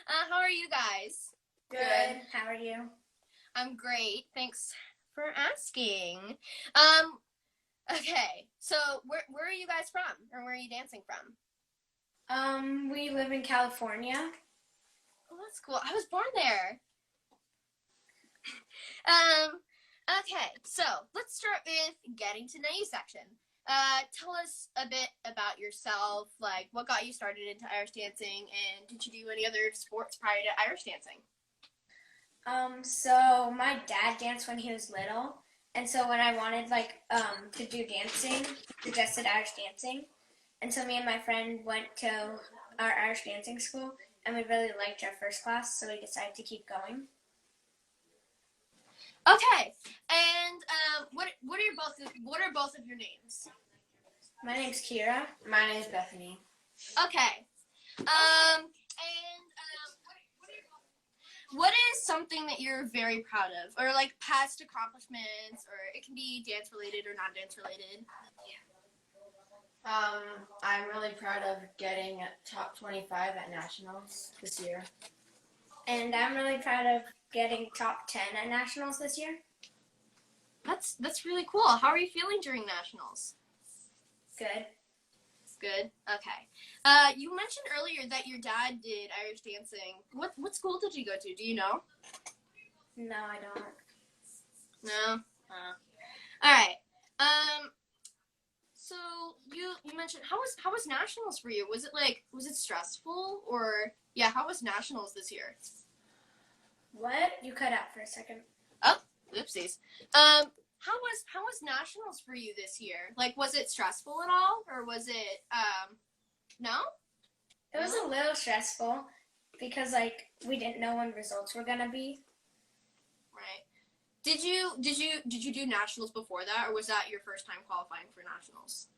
How are you guys? Good. How are you? I'm great. Thanks for asking. Okay. So where are you guys from? Or where are you dancing from? We live in California. Oh, that's cool. I was born there. Okay. So let's start with getting to know you section. Tell us a bit about yourself, like what got you started into Irish dancing, and did you do any other sports prior to Irish dancing? So my dad danced when he was little, and so when I wanted to do dancing, suggested Irish dancing, and so me and my friend went to our Irish dancing school, and we really liked our first class, so we decided to keep going. Okay, and what are both of your names? My name's Kira. My name's Bethany. Okay, and what is something that you're very proud of, or like past accomplishments, or it can be dance related or not dance related? I'm really proud of getting top 25 at nationals this year. And I'm really proud of getting top 10 at nationals this year. That's really cool. How are you feeling during nationals? Good. Good. Okay. You mentioned earlier that your dad did Irish dancing. What school did you go to? Do you know? No, I don't. No. All right. So you mentioned how was nationals for you? Was it stressful, or yeah? How was nationals this year? What? You cut out for a second. Oh, oopsies. How was nationals for you this year? Like, was it stressful at all, or was it no? It was a little stressful because we didn't know when results were gonna be. Right. Did you do nationals before that, or was that your first time qualifying for nationals?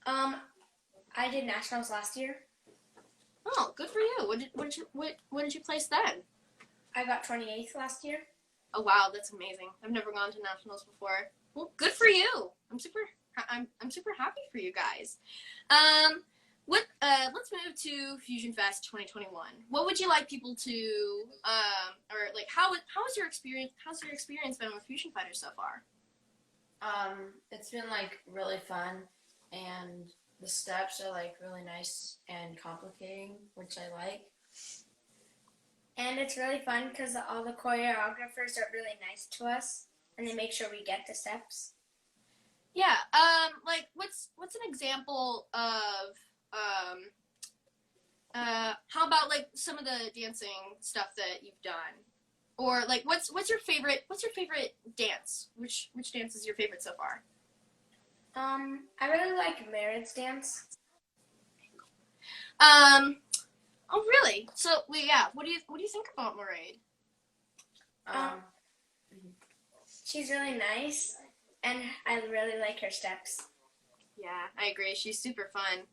I did nationals last year. Oh, good for you. What did you place then? I got 28th last year. Oh wow, that's amazing. I've never gone to nationals before. Well, good for you. I'm super happy for you guys. Let's move to Fusion Fest 2021. What would you like people to or like how was your experience? How's your experience been with FusionFighters so far? It's been really fun, and the steps are really nice and complicating, which I like. And it's really fun because all the choreographers are really nice to us, and they make sure we get the steps. Yeah. Like what's an example of how about like some of the dancing stuff that you've done, or like what's your favorite dance? Which dance is your favorite so far? I really like Mered's dance. Oh really? So yeah. What do you think about Mairead? She's really nice, and I really like her steps. Yeah, I agree. She's super fun.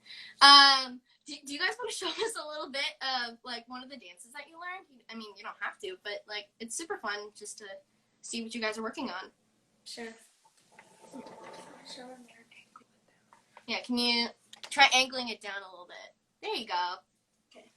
Do you guys want to show us a little bit of like one of the dances that you learned? I mean, you don't have to, but like it's super fun just to see what you guys are working on. Sure. Yeah, can you try angling it down a little bit? There you go. Okay.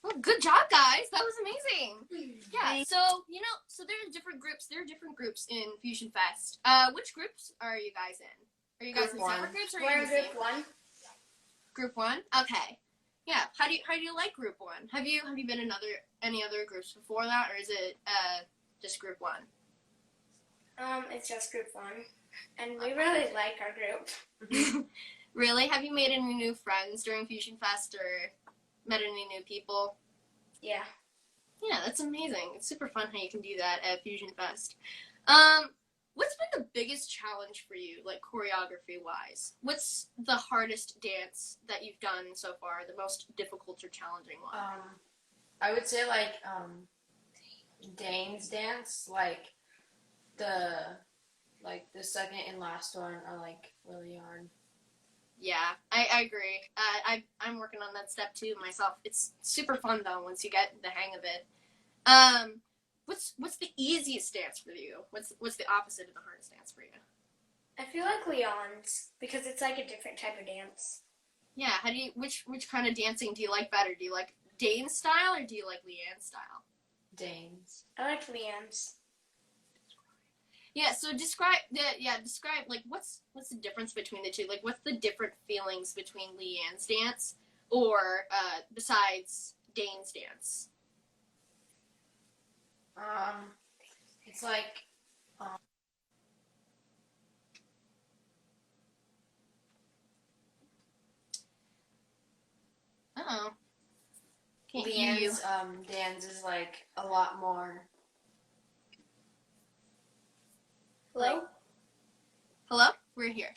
Well, good job, guys. That was amazing. Yeah. So so there are different groups. There are different groups in Fusion Fest. Which groups are you guys in? Are you guys in separate groups, or are you in the same? Group 1. Group 1. Okay. Yeah. How do you like Group 1? Have you been in any other groups before that, or is it just Group 1? It's just Group 1, and we really like our group. Really? Have you made any new friends during Fusion Fest, or met any new people? Yeah. Yeah, that's amazing. It's super fun how you can do that at Fusion Fest. What's been the biggest challenge for you, like choreography-wise? What's the hardest dance that you've done so far, the most difficult or challenging one? I would say Dane's dance, the like the second and last one are like really hard. Yeah, I agree. I'm working on that step too myself. It's super fun though once you get the hang of it. What's the easiest dance for you? What's the opposite of the hardest dance for you? I feel like Leon's because it's like a different type of dance. Yeah, which kind of dancing do you like better? Do you like Dane's style or do you like Leanne's style? Danes. I like Leon's. Yeah, so describe like what's the difference between the two? Like what's the different feelings between Leanne's dance or besides Dane's dance? It's like Uh-oh. Can't hear you. Leanne's dance is like a lot more. Hello? Hello? We're here.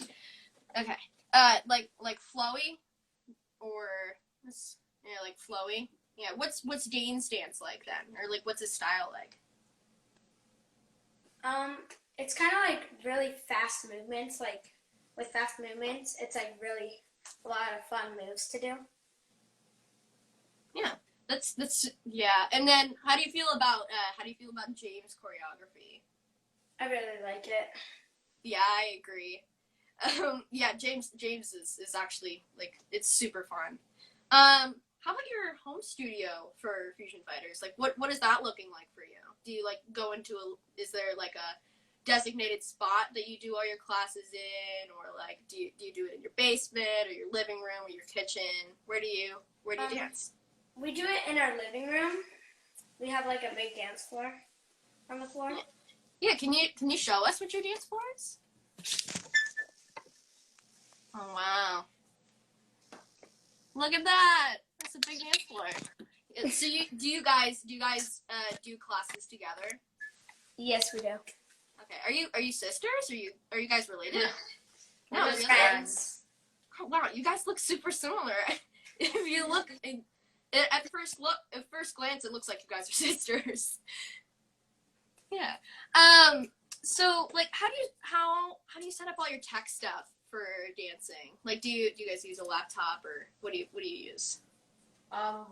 Okay. Like flowy or like flowy? Yeah, what's Dane's dance like then? Or like what's his style like? It's kind of like really fast movements. Like with fast movements, it's like really a lot of fun moves to do. Yeah. That's yeah. And then how do you feel about James' choreography? I really like it. Yeah, I agree. Yeah, James is actually like it's super fun. How about your home studio for Fusion Fighters? Like what is that looking like for you? Do you like go into is there like a designated spot that you do all your classes in, or like do you do it in your basement or your living room or your kitchen? Where do you dance? We do it in our living room. We have like a big dance floor on the floor. Yeah, can you show us what your dance floor is? Oh wow! Look at that. That's a big dance floor. So do you guys do classes together? Yes, we do. Okay. Are you sisters? Are you guys related? No, We're really? friends. Oh wow, you guys look super similar. If you look at first glance, it looks like you guys are sisters. Yeah. So like, how do you set up all your tech stuff for dancing? Like, do you guys use a laptop or what do you use?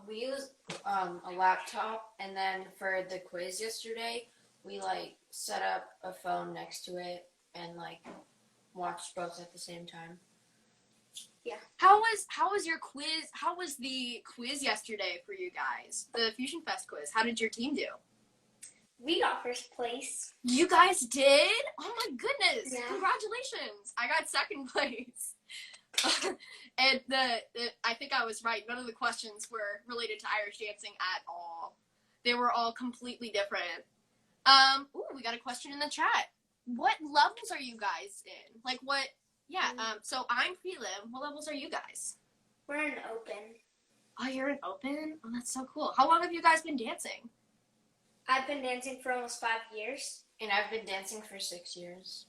We use a laptop, and then for the quiz yesterday, we like set up a phone next to it and like watched both at the same time. Yeah. How was your quiz? How was the quiz yesterday for you guys? The Fusion Fest quiz. How did your team do? We got first place. You guys did? Oh my goodness! Yeah. Congratulations! I got second place. And I think I was right. None of the questions were related to Irish dancing at all. They were all completely different. We got a question in the chat. What levels are you guys in? Like what? Yeah. So I'm prelim. What levels are you guys? We're in open. Oh, you're in open. Oh, that's so cool. How long have you guys been dancing? I've been dancing for almost 5 years. And I've been dancing for 6 years.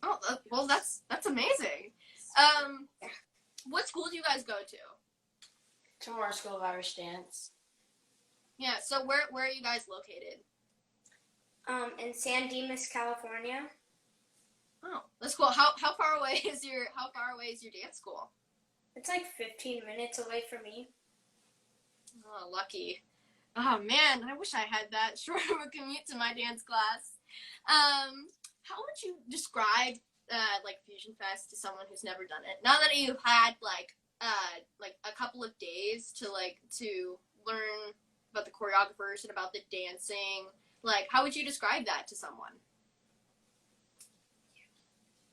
Oh, well, that's amazing. What school do you guys go to? Tomorrow School of Irish Dance. Yeah. So where are you guys located? In San Dimas, California. Oh, that's cool. How far away is your dance school? It's like 15 minutes away from me. Oh, lucky. Oh man, I wish I had that short of a commute to my dance class. How would you describe like Fusion Fest to someone who's never done it? Now that you've had like a couple of days to learn about the choreographers and about the dancing, like how would you describe that to someone?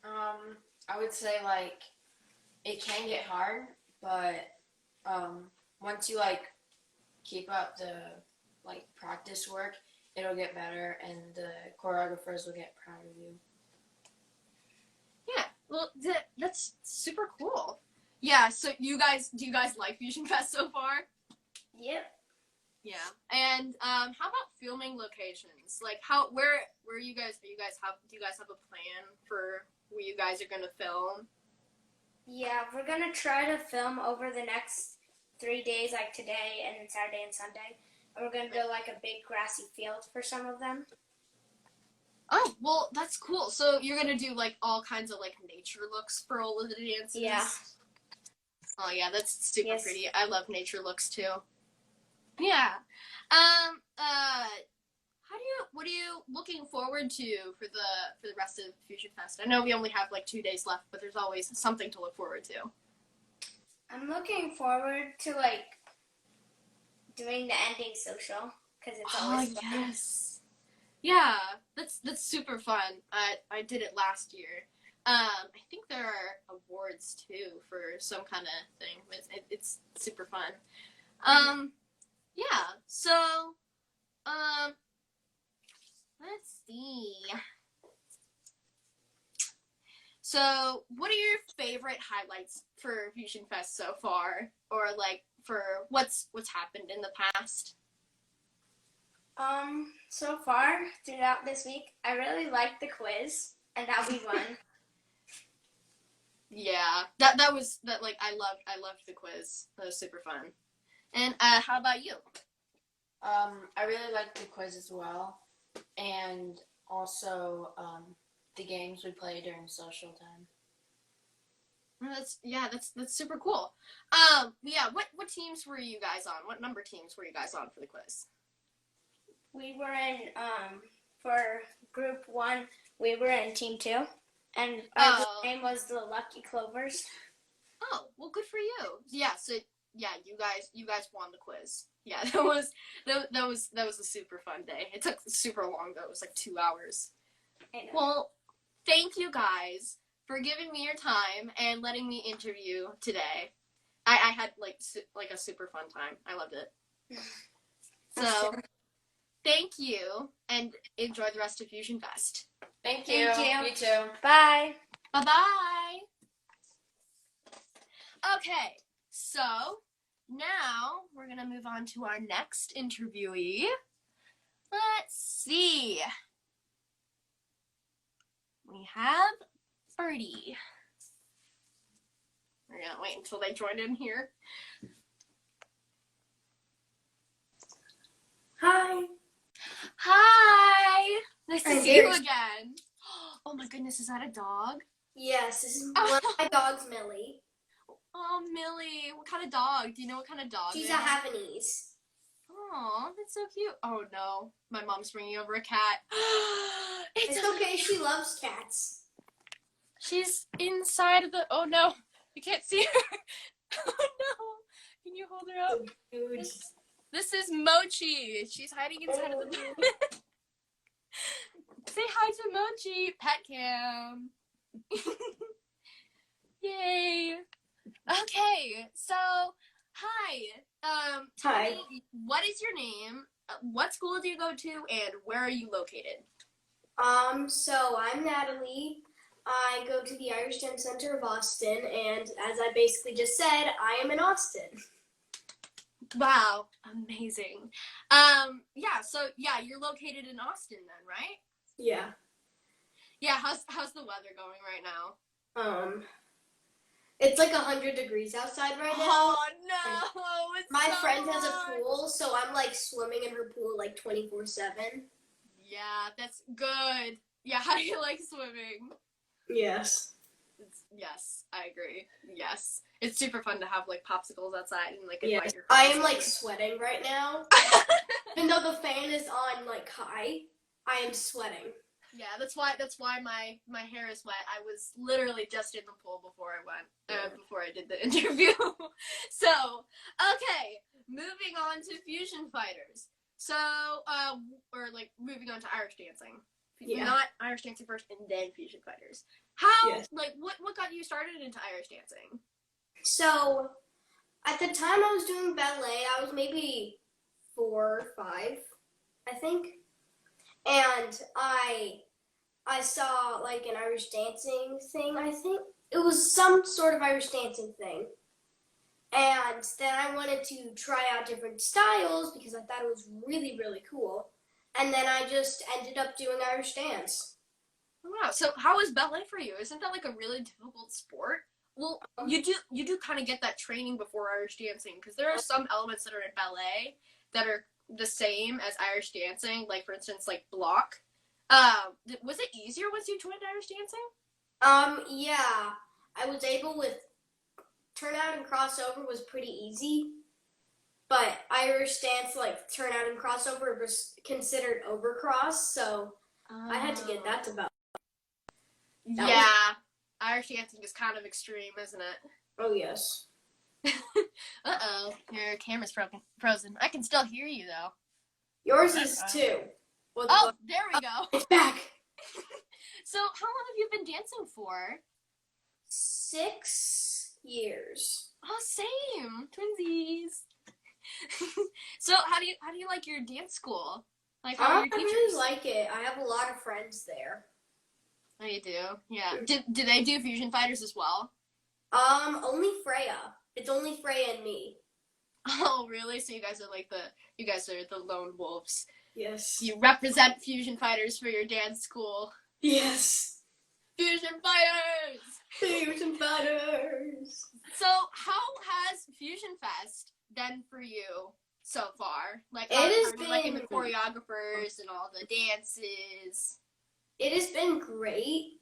I would say like it can get hard, but once you like keep up the like practice work, it'll get better, and the choreographers will get proud of you. Yeah, well, that's super cool. Yeah, so do you guys like Fusion Fest so far? Yep. Yeah, and how about filming locations? Like, where you guys do you guys have a plan for where you guys are gonna film? Yeah, we're gonna try to film over the next 3 days, like today and then Saturday and Sunday. And we're gonna go like a big grassy field for some of them. Oh, well, that's cool. So you're gonna do like all kinds of like nature looks for all of the dances? Yeah. Oh yeah, that's super Yes. pretty. I love nature looks too. Yeah. What are you looking forward to for the rest of Fusion Fest? I know we only have like 2 days left, but there's always something to look forward to. I'm looking forward to like doing the ending social because it's always fun. Yes. Yeah, that's super fun. I did it last year. I think there are awards too for some kind of thing. It's super fun. Yeah. So, let's see. So, what are your favorite highlights for Fusion Fest so far, or like for what's happened in the past? So far throughout this week, I really liked the quiz and how we won. Yeah, that like I loved the quiz. That was super fun. And how about you? I really liked the quiz as well, and also the games we played during social time. That's super cool. Yeah, what teams were you guys on? What number teams were you guys on for the quiz? We were in for group 1. We were in team 2, and our group name was the Lucky Clovers. Oh, well, good for you. Yeah, so yeah, you guys won the quiz. Yeah, that was a super fun day. It took super long though. It was like 2 hours. I know. Well, thank you guys for giving me your time and letting me interview today. I had like a super fun time. I loved it. So, thank you and enjoy the rest of Fusion Fest. Thank you. Thank you. You too. Bye. Bye-bye. Okay, so now we're going to move on to our next interviewee. Let's see. We have Birdie. We're going to wait until they join in here. Hi. Hi. Nice to I'm see you very- again. Oh my goodness, is that a dog? Yes, this is one of my dogs, Millie. Oh, Millie. What kind of dog? Do you know what kind of dog She's it a is? Havanese. Aw, that's so cute. Oh no, my mom's bringing over a cat. It's okay, she loves cats. She's inside of the. Oh no, you can't see her. Oh no, can you hold her up? Dude. This is Mochi. She's hiding inside of the. Say hi to Mochi. Pet cam. Yay. Okay, so hi. Tell Hi. me, what is your name? What school do you go to, and where are you located? So I'm Natalie. I go to the Irish Dance Center of Austin, and as I basically just said, I am in Austin. Wow, amazing. Yeah, so yeah, you're located in Austin then, right? Yeah. Yeah, how's the weather going right now? It's like 100 degrees outside right now. Oh no, it's My so friend has a hot. pool, so I'm like swimming in her pool like 24/7. Yeah, that's good. Yeah, how do you like swimming? Yes. Yes, I agree. Yes. It's super fun to have like popsicles outside and like Yes. invite your I friends. am like sweating right now. Even though the fan is on like high, I am sweating. Yeah, that's why my hair is wet. I was literally just in the pool before I went, before I did the interview. So, okay, moving on to Fusion Fighters. So, or like moving on to Irish dancing. Yeah. Not Irish dancing first and then Fusion Fighters. How, Yes. like, what got you started into Irish dancing? So, at the time I was doing ballet, I was maybe 4 or 5, I think. And I saw like an Irish dancing thing, I think. It was some sort of Irish dancing thing. And then I wanted to try out different styles because I thought it was really, really cool. And then I just ended up doing Irish dance. Wow. So how is ballet for you? Isn't that like a really difficult sport? Well, you do kind of get that training before Irish dancing because there are some elements that are in ballet that are the same as Irish dancing. Like for instance, like block. Was it easier once you joined Irish dancing? Yeah, I was able with turnout and crossover was pretty easy, but Irish dance, like turnout and crossover, was considered overcross, so I had to get that to about. Yeah, Irish dancing is kind of extreme, isn't it? Oh yes. Uh-oh, your camera's frozen. I can still hear you, though. Yours is too. Oh, there we go. It's back. So, how long have you been dancing for? 6 years. Oh, same. Twinsies. So, how do you like your dance school? Like, how are your I teachers? really like it. I have a lot of friends there. Oh, you do? Yeah. Do they do Fusion Fighters as well? Only Freya. It's only Freya and me. Oh, really? So you guys are the lone wolves. Yes. You represent Fusion Fighters for your dance school. Yes. Fusion Fighters! Fusion Fighters! So, how has Fusion Fest been for you so far? Like, how It has are you liking the been- choreographers and all the dances? It has been great.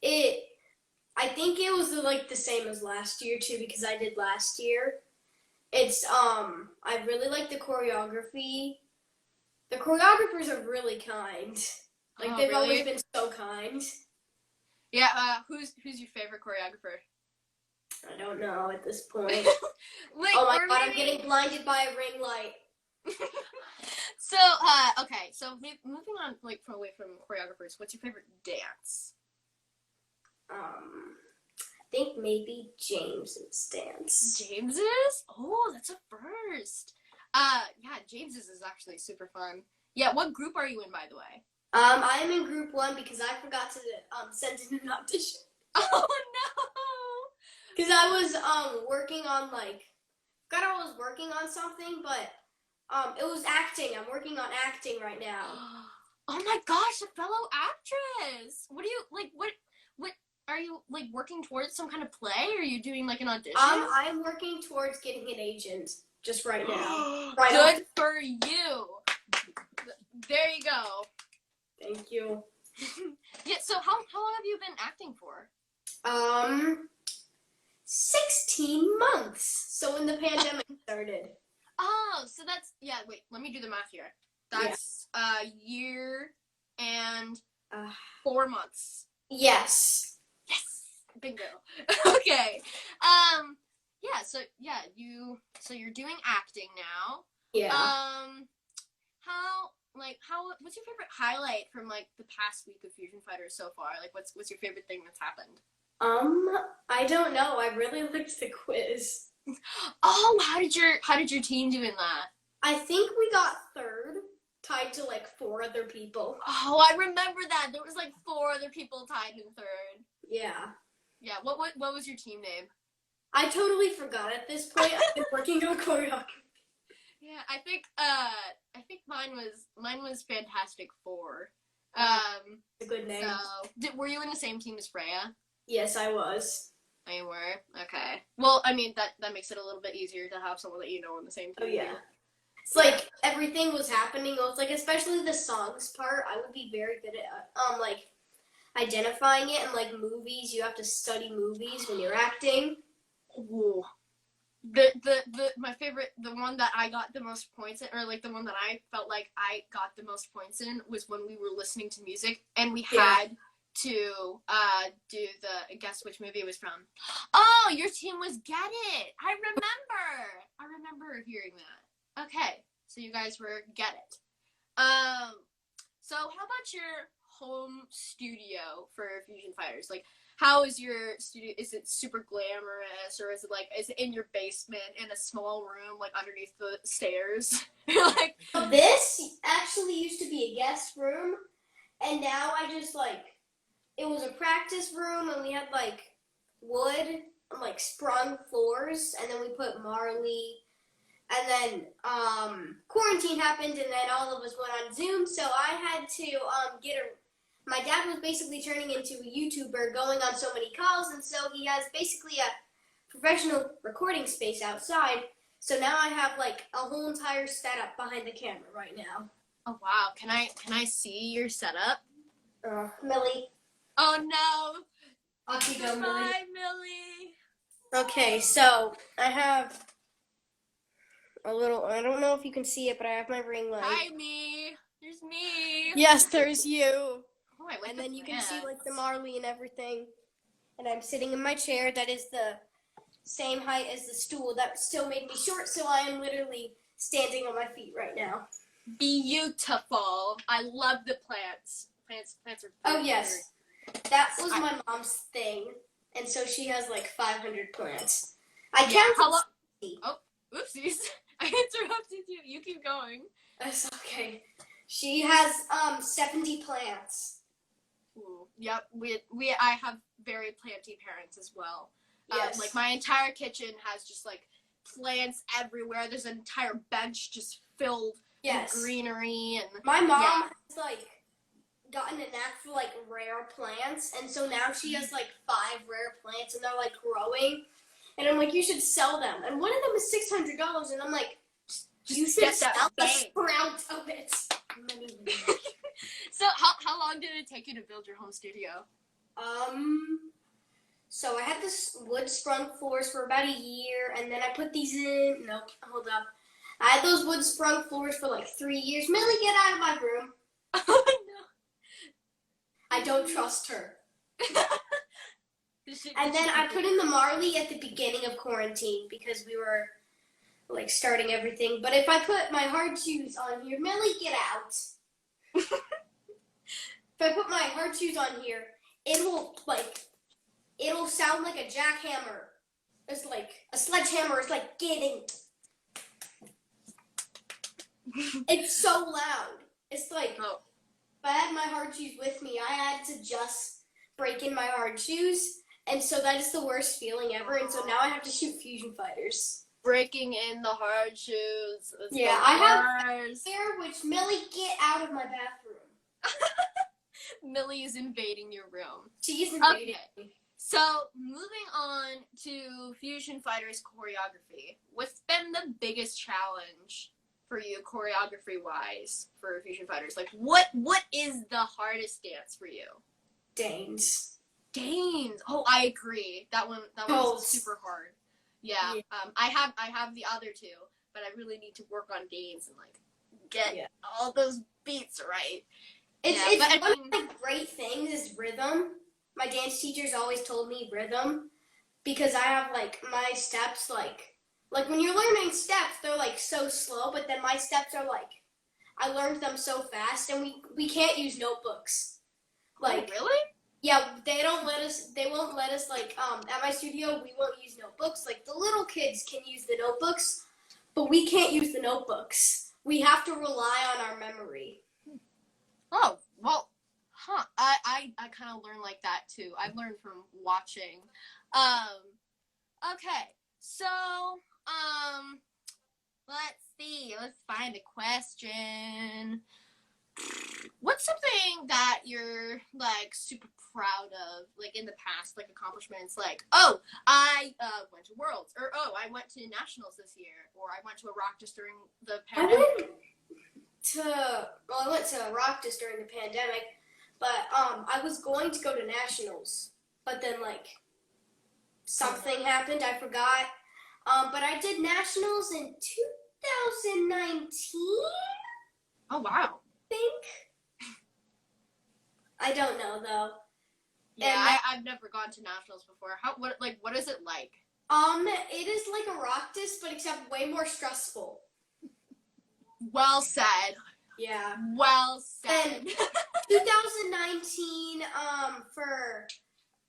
I think it was the same as last year too, because I did last year. It's I really like the choreography. The choreographers are really kind. Like Oh, they've really? always been so kind. Yeah, who's your favorite choreographer? I don't know at this point. Like, Oh my or god, I'm maybe- getting blinded by a ring light. So, okay, so moving on, like, away from choreographers, what's your favorite dance? I think maybe James's dance. James's? Oh, that's a first. Yeah, James's is actually super fun. Yeah, what group are you in, by the way? I'm in group 1 because I forgot to send in an audition. Oh no! Because I was working on forgot I was working on something, but it was acting. I'm working on acting right now. Oh my gosh, a fellow actress! What do you like? What are you like working towards? Some kind of play? Or are you doing like an audition? I'm working towards getting an agent just right now. Good for you. There you go. Thank you. Yeah. So how long have you been acting for? 16 months. So when the pandemic started. Oh, so that's Wait, let me do the math here. That's a year and 4 months. Yes. Yes, bingo. Okay. Yeah. So you're doing acting now. Yeah. What's your favorite highlight from like the past week of Fusion Fighters so far? Like, what's your favorite thing that's happened? I don't know. I really liked the quiz. Oh, how did your team do in that? I think we got 3rd, tied to 4 other people. Oh, I remember that. There was like 4 other people tied in 3rd. Yeah. Yeah. What was your team name? I totally forgot at this point. I've been working on choreography. Yeah, I think mine was Fantastic Four. A good name. So were you in the same team as Freya? Yes, I was. Oh, you were? Okay. Well, I mean that makes it a little bit easier to have someone that you know on the same team. Oh yeah. It's like everything was happening. It was like especially the songs part. I would be very good at identifying it, and like movies. You have to study movies when you're acting. Ooh. My favorite, the one that I got the most points in, or like the one that I felt like I got the most points in, was when we were listening to music and we had to do the guess which movie it was from. Oh, your team was Get It. I remember hearing that. Okay, so you guys were Get It. So how about your home studio for Fusion Fighters? Like, how is your studio? Is it super glamorous, or is it in your basement in a small room, like underneath the stairs? Like, This actually used to be a guest room, and now I just it was a practice room, and we had wood and sprung floors, and then we put Marley, and then quarantine happened, and then all of us went on Zoom, so I had to my dad was basically turning into a YouTuber, going on so many calls, and so he has basically a professional recording space outside. So now I have a whole entire setup behind the camera right now. oh wow, can I see your setup? Millie. Oh no! Off you go, Millie. Goodbye, Millie. Okay, so I have a little, I don't know if you can see it, but I have my ring light. Hi, me. There's me. Yes, there's you. Oh, I like And the then you can see plants. like the Marley and everything. And I'm sitting in my chair that is the same height as the stool. That still made me short, so I am literally standing on my feet right now. Beautiful. I love the plants. Plants are Oh, very, yes. That was my mom's thing. And so she has like 500 plants. I counted. How long? Oh, oopsies. I interrupted you. You keep going. That's okay. She has 70 plants. Ooh, yep. I have very planty parents as well. Yes. Like my entire kitchen has just like plants everywhere. There's an entire bench just filled Yes. with greenery and My mom has like gotten a knack for like rare plants, and so now she has like 5 rare plants, and they're like growing. And I'm like, you should sell them. And one of them is $600, and I'm like, you should get that sell a bang. sprout of it. So how long did it take you to build your home studio? So I had this wood sprung floors for about a year, and then I put these in. Nope, hold up. I had those wood sprung floors for like 3 years. Millie, get out of my room. Oh no. I don't trust her. Did And then she I put in the Marley at the beginning of quarantine because we were like starting everything. But if I put my hard shoes on here, Millie, get out. If I put my hard shoes on here, it'll sound like a jackhammer. It's like a sledgehammer is like getting. It's so loud. It's like if I had my hard shoes with me, I had to just break in my hard shoes. And so that is the worst feeling ever. And so now I have to shoot Fusion Fighters. breaking in the hard shoes. It's Yeah, the I have worst. here, which Millie, get out of my bathroom. Millie is invading your room. She's invading. Okay. So, moving on to Fusion Fighters choreography. What's been the biggest challenge for you choreography-wise for Fusion Fighters? Like, what is the hardest dance for you? Danes. Danes. Oh, I agree. That one was super hard. Yeah. I have the other two, but I really need to work on Danes and like get all those beats right. It's but one of the great things is rhythm. My dance teachers always told me rhythm because I have like my steps like when you're learning steps, they're like so slow, but then my steps are like I learned them so fast, and we can't use notebooks. Like really? Yeah, they won't let us like at my studio we won't use notebooks. Like the little kids can use the notebooks, but we can't use the notebooks. We have to rely on our memory. Oh, well, huh. I kind of learned like that too. I've learned from watching. Okay. So, let's see. Let's find a question. What's something that you're like super proud of, like in the past, like accomplishments, like, oh, I went to Worlds, or oh, I went to Nationals this year, or I went to a Rockdus during the pandemic. I went to Rockdus during the pandemic, but I was going to go to Nationals, but then like something happened, I forgot. But I did Nationals in 2019. Oh wow. Think. I don't know though. Yeah, I've never gone to Nationals before. What is it like? It is like a Rockdus, but except way more stressful. Well said. Yeah. Well said. And 2019, for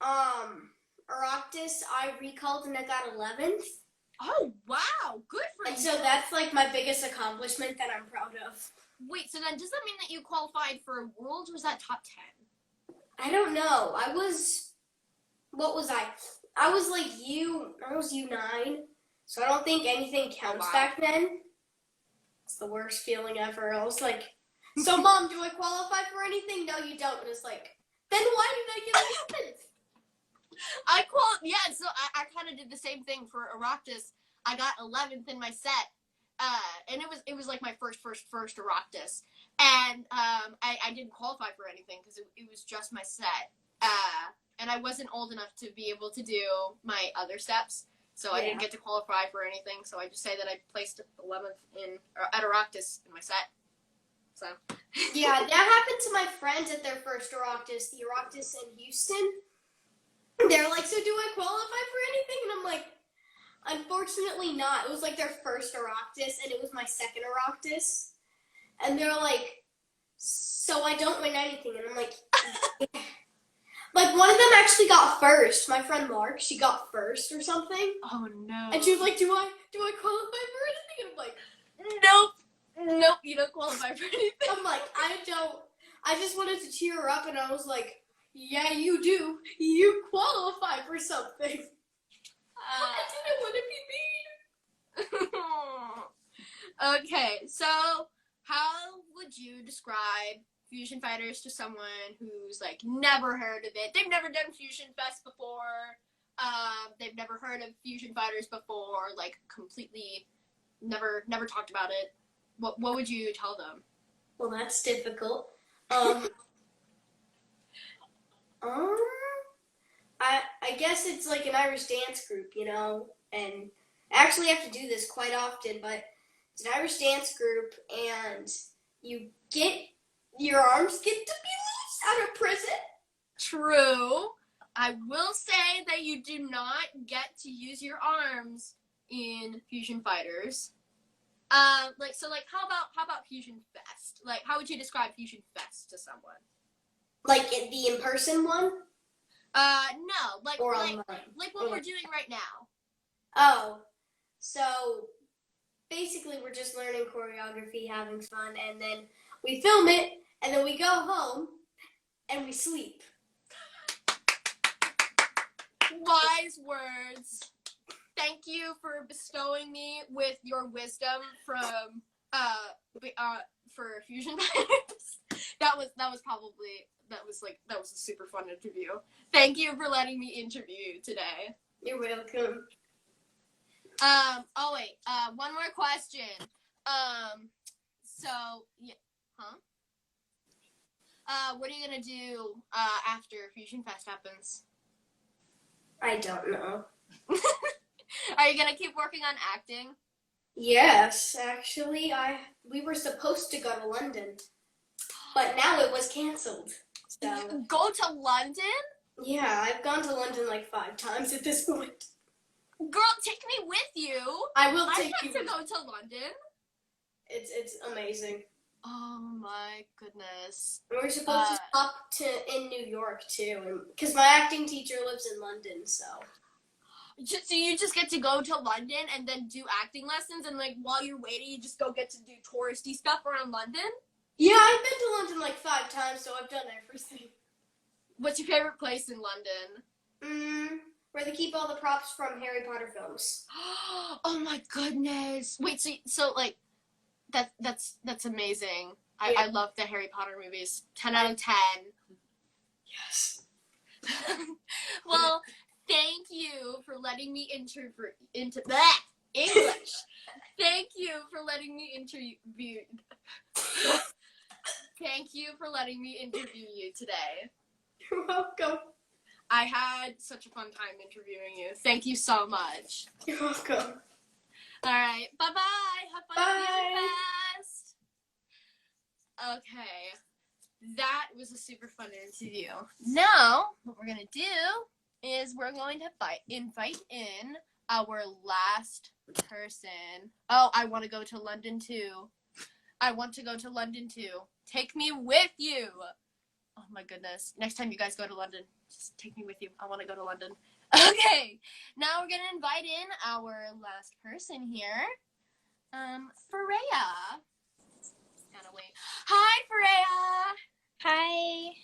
Rockdus, I recalled and I got 11th. Oh wow, good for you. And so that's like my biggest accomplishment that I'm proud of. Wait, so then does that mean that you qualified for Worlds, or was that top 10? I don't know. What was I? I was U9, so I don't think anything counts back then. It's the worst feeling ever. I was like, so Mom, do I qualify for anything? No, you don't. And it's like, then why did I get 11th? So I kind of did the same thing for Oireachtas. I got 11th in my set, and it was like my first Oireachtas, and I didn't qualify for anything because it was just my set, and I wasn't old enough to be able to do my other steps, so I didn't get to qualify for anything. So I just say that I placed 11th at Oireachtas in my set. So Yeah, that happened to my friends at their first Oireachtas, the Oireachtas in Houston. They're like, so do I qualify for anything? And I'm like, unfortunately not. It was like their first Oireachtas, and it was my second Oireachtas. And they're like, so I don't win anything. And I'm like, yeah. Like, one of them actually got first. My friend Mark, she got first or something. oh no. And she was like, do I qualify for anything? And I'm like, Nope, you don't qualify for anything. I'm like, I don't. I just wanted to cheer her up, and I was like, yeah, you do. You qualify for something. I didn't want to be mean. Okay, so how would you describe Fusion Fighters to someone who's like never heard of it? They've never done Fusion Fest before. They've never heard of Fusion Fighters before. Like completely, never talked about it. What would you tell them? Well, that's difficult. I guess it's like an Irish dance group, you know, and I actually have to do this quite often, but it's an Irish dance group, and your arms get to be loose out of prison. True. I will say that you do not get to use your arms in Fusion Fighters. How about Fusion Fest? Like, how would you describe Fusion Fest to someone? Like the in-person one? No, Or online? Like what we're doing right now. Oh, so basically we're just learning choreography, having fun, and then we film it, and then we go home, and we sleep. Wise words. Thank you for bestowing me with your wisdom from for Fusion Fighters. That was a super fun interview. Thank you for letting me interview you today. You're welcome. One more question. What are you gonna do after Fusion Fest happens? I don't know. Are you gonna keep working on acting? Yes, actually, we were supposed to go to London, but now it was canceled. So Go to London? yeah, I've gone to London like 5 times at this point. Girl, take me with you. I will I take you. have to go to London. It's amazing. Oh my goodness. We're supposed to stop in New York too, because my acting teacher lives in London. So you just get to go to London and then do acting lessons, and like while you're waiting, you just get to do touristy stuff around London? yeah, I've been to London like 5 times, so I've done everything. What's your favorite place in London? Where they keep all the props from Harry Potter films. Oh my goodness. Wait, so like that's amazing. Yeah. I love the Harry Potter movies. 10 out of 10. Yes. Well, thank you for letting me into English. Thank you for letting me interview. Thank you for letting me interview you today. You're welcome. I had such a fun time interviewing you. Thank you so much. You're welcome. All right. Bye-bye. Have fun at Fusion Fest. Okay. That was a super fun interview. Now, what we're going to do is we're going to invite in our last person. Oh, I want to go to London too. Take me with you. Oh my goodness. Next time you guys go to London, just take me with you. I want to go to London. Okay. Now we're going to invite in our last person here. Freya. Gotta wait. Hi, Freya. Hi.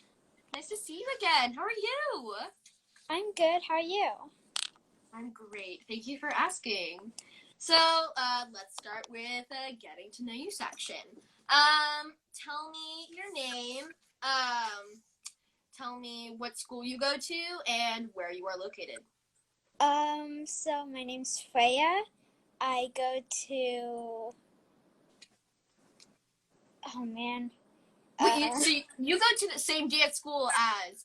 Nice to see you again. How are you? I'm good. How are you? I'm great. Thank you for asking. So, let's start with getting to know you section. Tell me your name. Tell me what school you go to and where you are located. So my name's Freya, I go to. Oh man. So you go to the same dance school as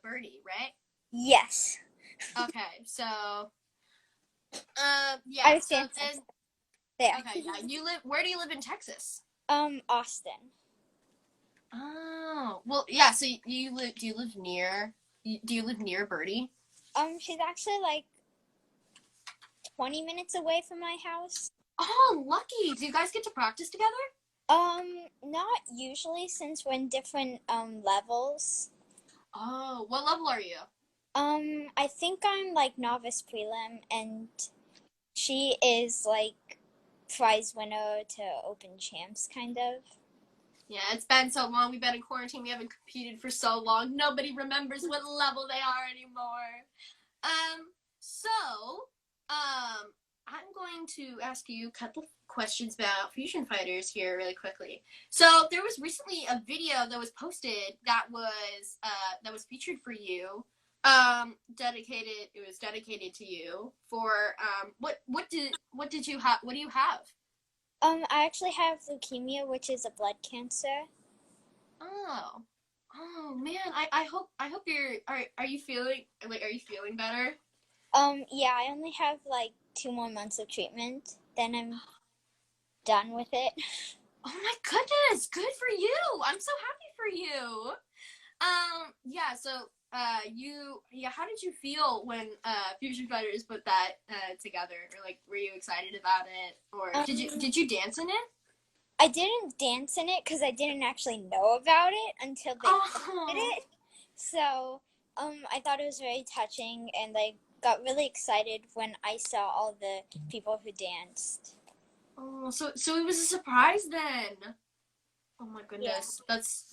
Birdie, right? Yes. Okay, so yeah. I was So dancing then there. okay, yeah. You live. Where do you live in Texas? Austin. Oh, well, yeah. So you live? Do you live near? Do you live near Birdie? She's actually like 20 minutes away from my house. Oh, lucky. Do you guys get to practice together? Not usually since we're in different levels. Oh, what level are you? I think I'm like novice prelim, and she is like prize winner to open champs, kind of. Yeah, it's been so long. We've been in quarantine. We haven't competed for so long. Nobody remembers what level they are anymore. So, I'm going to ask you a couple questions about Fusion Fighters here really quickly. So, there was recently a video that was posted that was featured for you. It was dedicated to you for what did you have? What do you have? I actually have leukemia, which is a blood cancer. Oh man, I hope are you feeling better? Yeah, I only have like 2 more months of treatment, then I'm done with it. Oh my goodness, good for you. I'm so happy for you. Yeah, so how did you feel when Fusion Fighters put that together? Or like were you excited about it? Or did you dance in it? I didn't dance in it because I didn't actually know about it until they did it. So, I thought it was very touching, and I got really excited when I saw all the people who danced. Oh, so it was a surprise then. Oh my goodness, Yeah. that's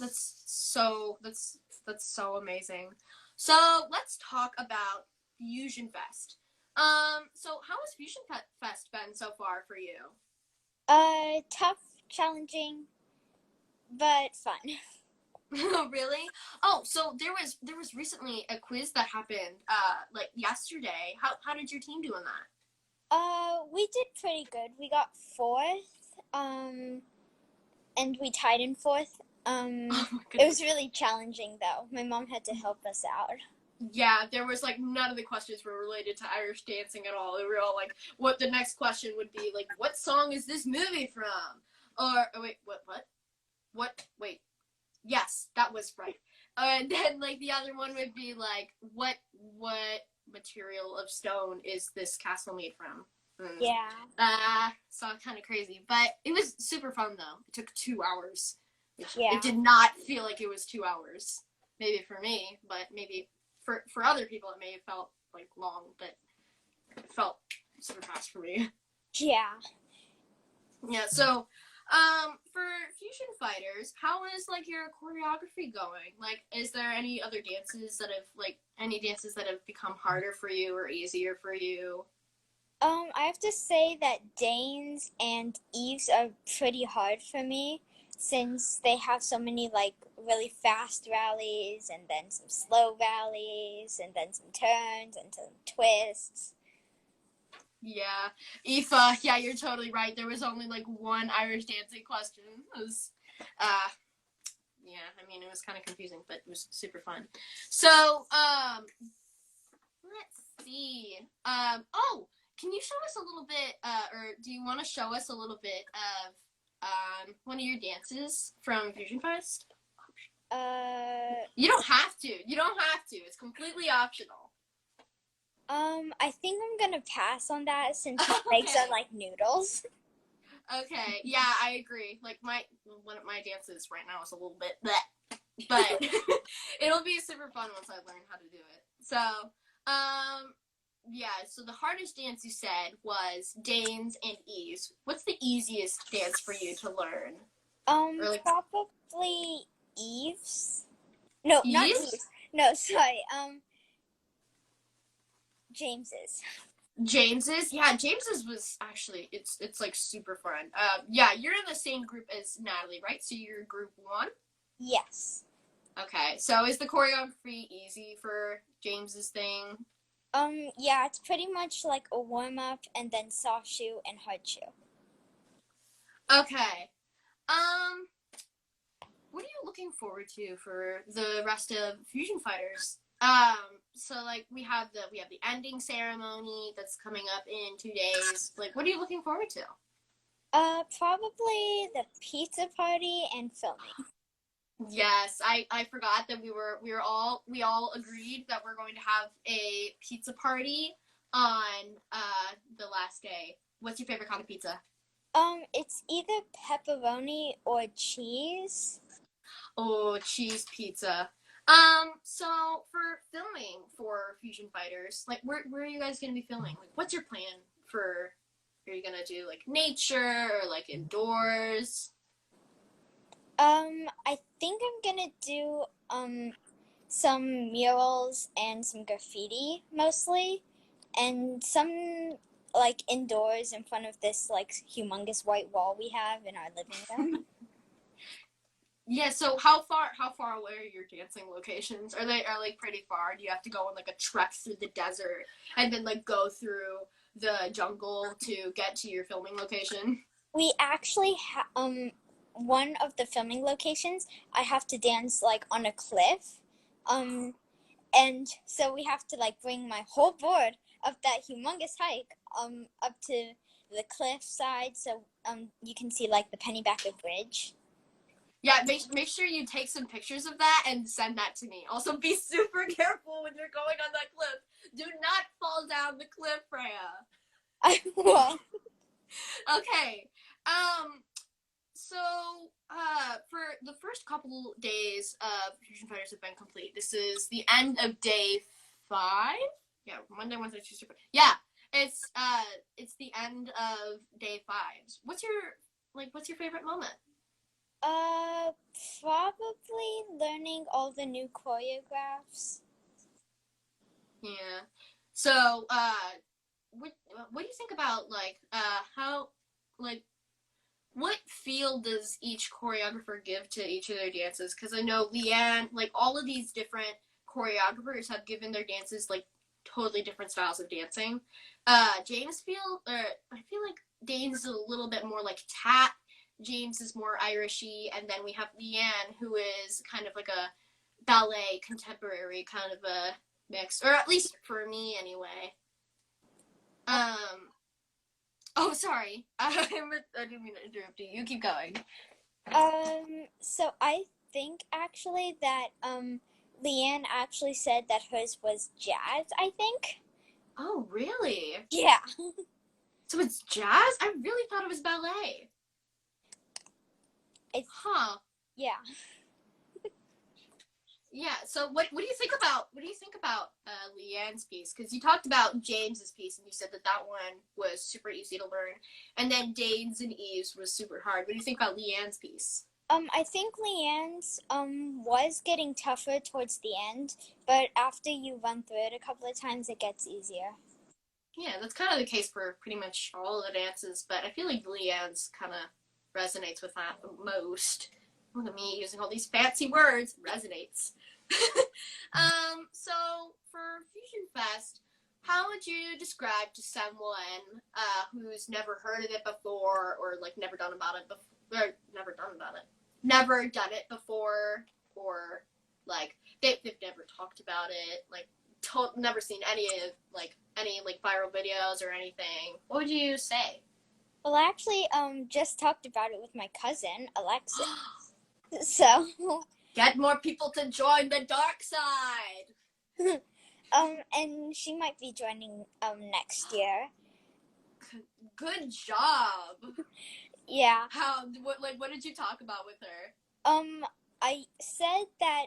so amazing. So let's talk about Fusion Fest. So how has Fusion Fest been so far for you? Tough, challenging, but fun. Really? Oh, so there was recently a quiz that happened like yesterday. How did your team do in that? We did pretty good. We got 4th, and we tied in 4th. Oh my It goodness. was really challenging though. My mom had to help us out. Yeah, there was like none of the questions were related to Irish dancing at all. They were all like, what the next question would be like, what song is this movie from? Or oh, wait, what? Wait, yes, that was right. And then like the other one would be like, what material of stone is this castle made from? Yeah. So kind of crazy, but it was super fun though. It took 2 hours. Yeah. It did not feel like it was 2 hours. Maybe for me, but maybe for other people it may have felt like long, but it felt super fast for me. Yeah. Yeah. So, for Fusion Fighters, how is like your choreography going? Like, is there any other dances that have become harder for you or easier for you? I have to say that Danes and Eves are pretty hard for me since they have so many like really fast rallies and then some slow rallies and then some turns and some twists. Yeah, Aoife, yeah, you're totally right. There was only like one Irish dancing question. It was, yeah, I mean, it was kind of confusing, but it was super fun. So, let's see. Oh, can you show us a little bit, or do you want to show us a little bit of, one of your dances from Fusion Fest? You don't have to. You don't have to. It's completely optional. I think I'm gonna pass on that since his legs are like noodles. Okay, yeah, I agree. Like one of my dances right now is a little bit bleh, but it'll be super fun once I learn how to do it. So, yeah. So the hardest dance you said was Danes and Eves. What's the easiest dance for you to learn? Probably Eves. No, Eves? not Eves. No, sorry. James's. James's? Yeah, James's was actually it's like super fun. Yeah, you're in the same group as Natalie, right? So you're group 1? Yes. Okay, so is the choreography easy for James's thing? Yeah, it's pretty much like a warm-up and then soft shoe and hard shoe. Okay. What are you looking forward to for the rest of Fusion Fighters? So like we have the ending ceremony that's coming up in 2 days. Like, what are you looking forward to? Probably the pizza party and filming. Yes, I forgot that we all agreed that we're going to have a pizza party on the last day. What's your favorite kind of pizza? It's either pepperoni or cheese. Oh, cheese pizza. So for filming for Fusion Fighters, like where are you guys gonna be filming? Like, what's your plan for? Are you gonna do like nature or like indoors? I think I'm gonna do some murals and some graffiti mostly, and some like indoors in front of this like humongous white wall we have in our living room. Yeah. So how far away are your dancing locations? Are like pretty far? Do you have to go on like a trek through the desert and then like go through the jungle to get to your filming location? We actually one of the filming locations I have to dance like on a cliff. And so we have to like bring my whole board up that humongous hike up to the cliff side so you can see like the Pennybacker Bridge. Yeah, make sure you take some pictures of that and send that to me. Also, be super careful when you're going on that cliff. Do not fall down the cliff, Freya. I will. Okay. So, for the first couple days of Fusion Fighters have been complete. This is the end of day 5. Yeah, Monday, Wednesday, Tuesday. Yeah, it's the end of day 5. What's your favorite moment? Probably learning all the new choreographs. Yeah. So, what do you think about like how like what feel does each choreographer give to each of their dances? Because I know Leanne, like all of these different choreographers have given their dances like totally different styles of dancing. I feel like Dane's is a little bit more like tap. James is more Irishy, and then we have Leanne, who is kind of like a ballet contemporary kind of a mix, or at least for me anyway. Oh, sorry. I didn't mean to interrupt you. You keep going. So I think actually that Leanne actually said that hers was jazz, I think. Oh, really? Yeah. So it's jazz? I really thought it was ballet. Huh. Yeah. Yeah. So what do you think about Leanne's piece? Because you talked about James's piece and you said that one was super easy to learn, and then Dane's and Eve's was super hard. What do you think about Leanne's piece? I think Leanne's was getting tougher towards the end, but after you run through it a couple of times, it gets easier. Yeah, that's kind of the case for pretty much all the dances, but I feel like Leanne's kind of resonates with that the most. Look at me using all these fancy words. Resonates. So for Fusion Fest, how would you describe to someone who's never heard of it before, or like never done it before, or like they've never talked about it, like never seen any viral videos or anything? What would you say? Well, I actually just talked about it with my cousin, Alexa. So get more people to join the dark side. And she might be joining next year. Good job. Yeah. What did you talk about with her? I said that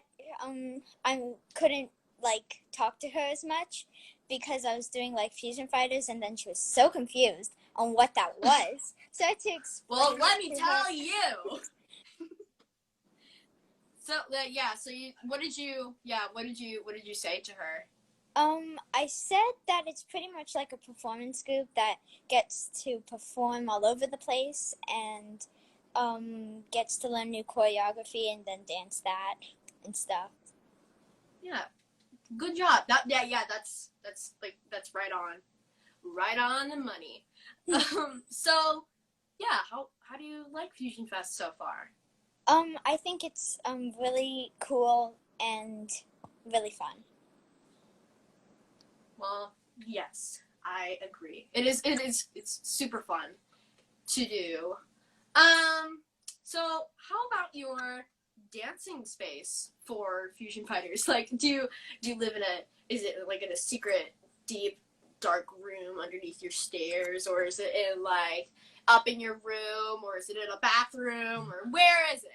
I couldn't like talk to her as much because I was doing like Fusion Fighters, and then she was so confused on what that was. So I had to explain. Well, let me tell you. So what did you say to her? I said that it's pretty much like a performance group that gets to perform all over the place and gets to learn new choreography and then dance that and stuff. Yeah, good job. That's That's right on the money. So yeah, how do you like Fusion Fest so far? I think it's really cool and really fun. Well, yes, I agree. It's super fun to do. So how about your dancing space for Fusion Fighters? Like, do you live is it like in a secret, deep, dark room underneath your stairs, or is it in like up in your room, or is it in a bathroom, or where is it?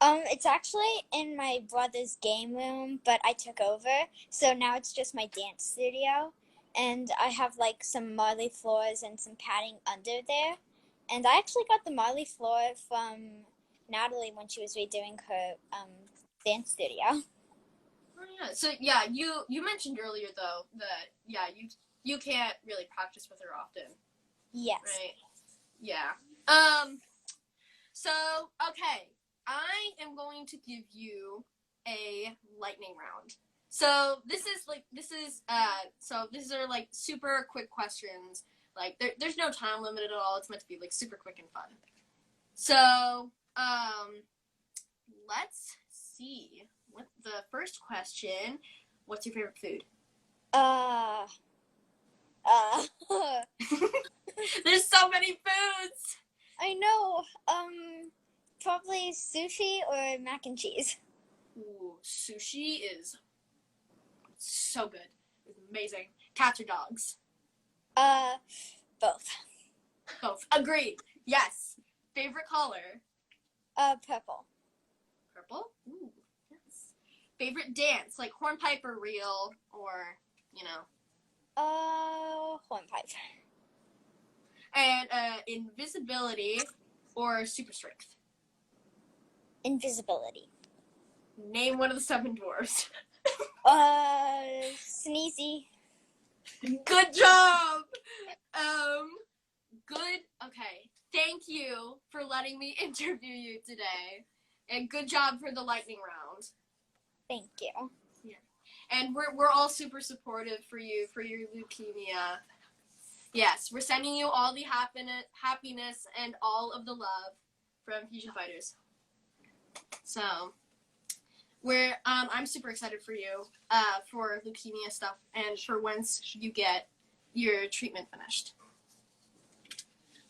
It's actually in my brother's game room, but I took over, so now it's just my dance studio. And I have like some marley floors and some padding under there. And I actually got the marley floor from Natalie when she was redoing her dance studio. Oh yeah. So yeah, you mentioned earlier though that yeah, you can't really practice with her often. Yes. Right. Yeah. So okay, I am going to give you a lightning round. So these are like super quick questions. Like there's no time limit at all. It's meant to be like super quick and fun. So let's see. What the first question? What's your favorite food? There's so many foods. I know. Probably sushi or mac and cheese. Ooh, sushi is so good. It's amazing. Cats or dogs? Both. Both. Agreed. Yes. Favorite color? Purple. Purple? Ooh, yes. Favorite dance? Like hornpipe or reel or, you know. Hornpipe. And invisibility or super strength? Invisibility. Name one of the 7 dwarfs. Sneezy. Good job! Good. Okay. Thank you for letting me interview you today. And good job for the lightning round. Thank you. Yeah. And we're all super supportive for you for your leukemia. Yes, we're sending you all the happiness and all of the love from Fusion Fighters. So I'm super excited for you for leukemia stuff and for once you get your treatment finished.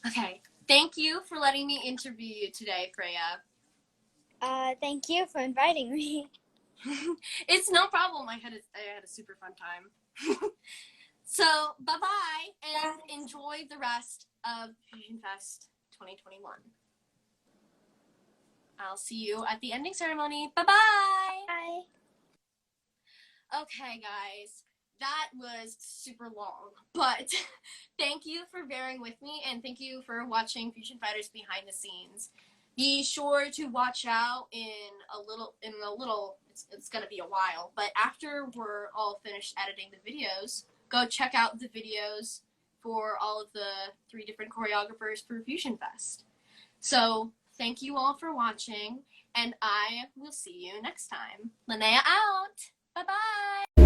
Okay, thank you for letting me interview you today, Freya. Thank you for inviting me. It's no problem. I had a super fun time. So bye-bye and enjoy the rest of Fusion Fest 2021. I'll see you at the ending ceremony. Bye-bye. Bye. Okay, guys. That was super long, but thank you for bearing with me and thank you for watching Fusion Fighters behind the scenes. Be sure to watch out in a little, it's going to be a while, but after we're all finished editing the videos, go check out the videos for all of the 3 different choreographers for Fusion Fest. So, thank you all for watching, and I will see you next time. Lynnea out! Bye-bye!